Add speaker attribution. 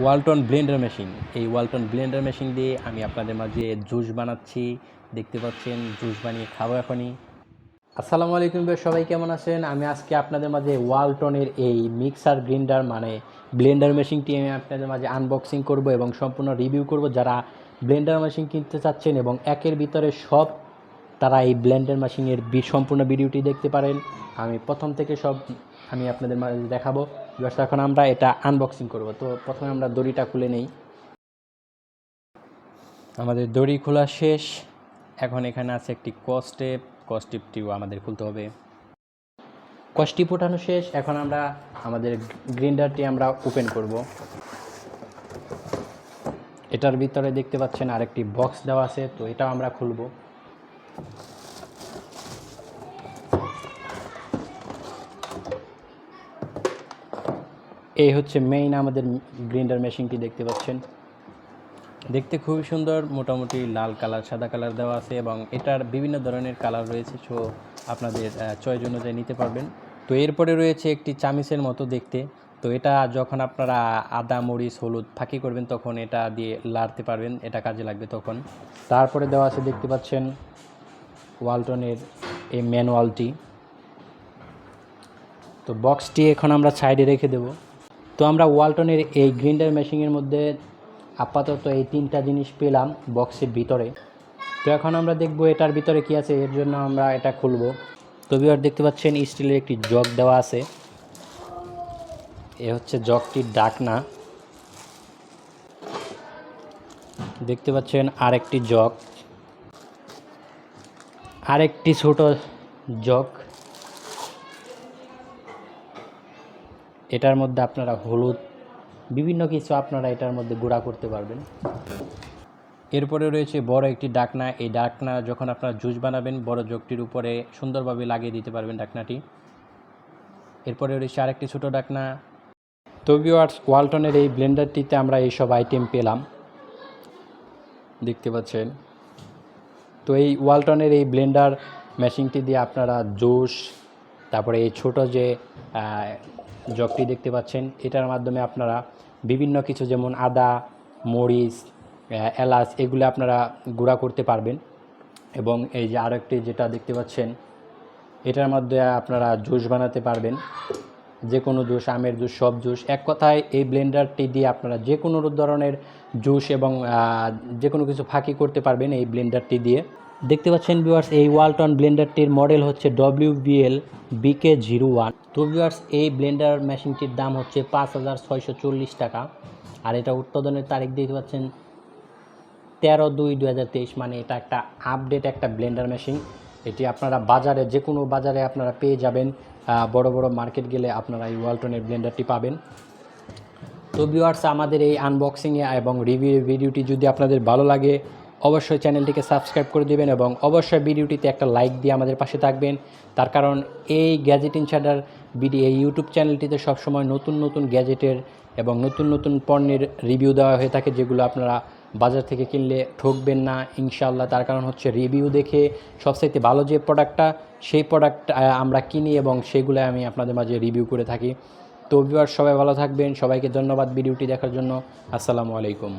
Speaker 1: Walton Blender machine. এই Walton Blender machine দিয়ে আমি আপনাদের মাঝে জুস বানাচ্ছি। দেখতে পাচ্ছেন, জুস বানিয়ে খাবো এখনই। আসসালামু আলাইকুম ভাই, সবাই কেমন আছেন? আমি আজকে আপনাদের মাঝে ওয়ালটনের এই মিক্সার গ্রাইন্ডার মানে ব্লেন্ডার মেশিনটি আমি আপনাদের মাঝে আনবক্সিং করব এবং সম্পূর্ণ রিভিউ করব। যারা ব্লেন্ডার মেশিন কিনতে চাচ্ছেন এবং একের ভিতরে সব, তারা এই ব্লেন্ডার মেশিনের সম্পূর্ণ ভিডিওটি দেখতে পারেন। আমি প্রথম থেকে সব আমি আপনাদের মাঝে দেখাবো। এখন আমরা এটা আনবক্সিং করব। তো প্রথমে আমরা দড়িটা খুলে নেই। আমাদের দড়ি খোলা শেষ। এখন এখানে আছে একটি কস্টেপটিও আমাদের খুলতে হবে। কস্টিপ ওঠানো শেষ। এখন আমরা আমাদের গ্রাইন্ডারটি আমরা ওপেন করব। এটার ভিতরে দেখতে পাচ্ছেন আরেকটি বক্স দেওয়া আছে, তো এটাও আমরা খুলব। এই হচ্ছে মেইন আমাদের গ্রাইন্ডার মেশিনটি, দেখতে পাচ্ছেন। দেখতে খুবই সুন্দর, মোটামুটি লাল কালার সাদা কালার দেওয়া আছে এবং এটার বিভিন্ন ধরনের কালার রয়েছে, সো আপনাদের চয়েস অনুযায়ী নিতে পারবেন। তো এরপরে রয়েছে একটি চামিচের মতো দেখতে। তো এটা যখন আপনারা আদা মরিচ হলুদ ফাঁকি করবেন তখন এটা দিয়ে লাড়তে পারবেন, এটা কাজে লাগবে তখন। তারপরে দেওয়া আছে, দেখতে পাচ্ছেন, ওয়ালটনের এই ম্যানুয়ালটি। তো বক্সটি এখন আমরা সাইডে রেখে দেব। তো আমরা ওয়ালটনের এই গ্রাইন্ডার মেশিনের মধ্যে আপাতত এই তিনটা জিনিস পেলাম বক্সের ভিতরে। তো এখন আমরা দেখব এটার ভিতরে কি আছে, এর জন্য আমরা এটা খুলব। তো ভিউয়ার দেখতে পাচ্ছেন স্টিলের একটি জগ দেওয়া আছে। এ হচ্ছে জগটির ঢাকনা। দেখতে পাচ্ছেন আরেকটি জগ, আরেকটি ছোট জগ। এটার মধ্যে আপনারা হলুদ বিভিন্ন কিছু আপনারা এটার মধ্যে গুঁড়া করতে পারবেন। এরপরে রয়েছে বড় একটি ঢাকনা। এই ঢাকনা যখন আপনারা জুস বানাবেন বড় জগটির উপরে সুন্দরভাবে লাগিয়ে দিতে পারবেন ঢাকনাটি। এরপরে রয়েছে আরেকটি ছোট ঢাকনা। তো ভিউয়ার্স, ওয়ালটনের এই ব্লেন্ডারটিতে আমরা এইসব আইটেম পেলাম, দেখতে পাচ্ছেন। তো এই ওয়ালটনের এই ব্লেন্ডার মেশিনটি দিয়ে আপনারা জুস, তারপরে এই ছোট যে জগটি দেখতে পাচ্ছেন, এটার মাধ্যমে আপনারা বিভিন্ন কিছু যেমন আদা মরিচ এলাচ এগুলো আপনারা গুঁড়া করতে পারবেন। এবং এই যে আরেকটি যেটা দেখতে পাচ্ছেন, এটার মধ্যে আপনারা জুস বানাতে পারবেন, যে কোনো জুস, আমের জুস, সব জুস। এক কথায় এই ব্লেন্ডারটি দিয়ে আপনারা যে কোনো ধরনের জুস এবং যে কোনো কিছু ফাঁকি করতে পারবেন এই ব্লেন্ডারটি দিয়ে। দেখতে পাচ্ছেন ভিউয়ার্স, এই ওয়ালটন ব্লেন্ডারটির মডেল হচ্ছে WBL BK01। তো ভিউয়ার্স, এই ব্লেন্ডার মেশিনটির দাম হচ্ছে 5,640 টাকা। আর এটা উৎপাদনের তারিখ দেখতে পাচ্ছেন 13/2/2023, মানে এটা একটা আপডেট একটা ব্লেন্ডার মেশিন। এটি আপনারা বাজারে যে কোনো বাজারে আপনারা পেয়ে যাবেন, বড় বড় মার্কেট গেলে আপনারা এই ওয়ালটনের ব্লেন্ডারটি পাবেন। তো ভিউয়ার্স, আমাদের এই আনবক্সিংয়ে এবং রিভিউ ভিডিওটি যদি আপনাদের ভালো লাগে অবশ্যই চ্যানেলটিকে সাবস্ক্রাইব করে দেবেন এবং অবশ্যই ভিডিওটিতে একটা লাইক দিয়ে আমাদের পাশে থাকবেন। তার কারণ এই গ্যাজেট ইনসাইডার এই ইউটিউব চ্যানেলটিতে সবসময় নতুন নতুন গ্যাজেটের এবং নতুন নতুন পণ্যের রিভিউ দেওয়া হয়ে থাকে, যেগুলো আপনারা বাজার থেকে কিনলে ঠকবেন না ইনশাআল্লাহ। তার কারণ হচ্ছে রিভিউ দেখে সবচাইতে ভালো যে প্রোডাক্টটা, সেই প্রোডাক্ট আমরা কিনি এবং সেগুলো আমি আপনাদের মাঝে রিভিউ করে থাকি। তো ভিউয়ার্স, সবাই ভালো থাকবেন। সবাইকে ধন্যবাদ ভিডিওটি দেখার জন্য। আসসালামু আলাইকুম।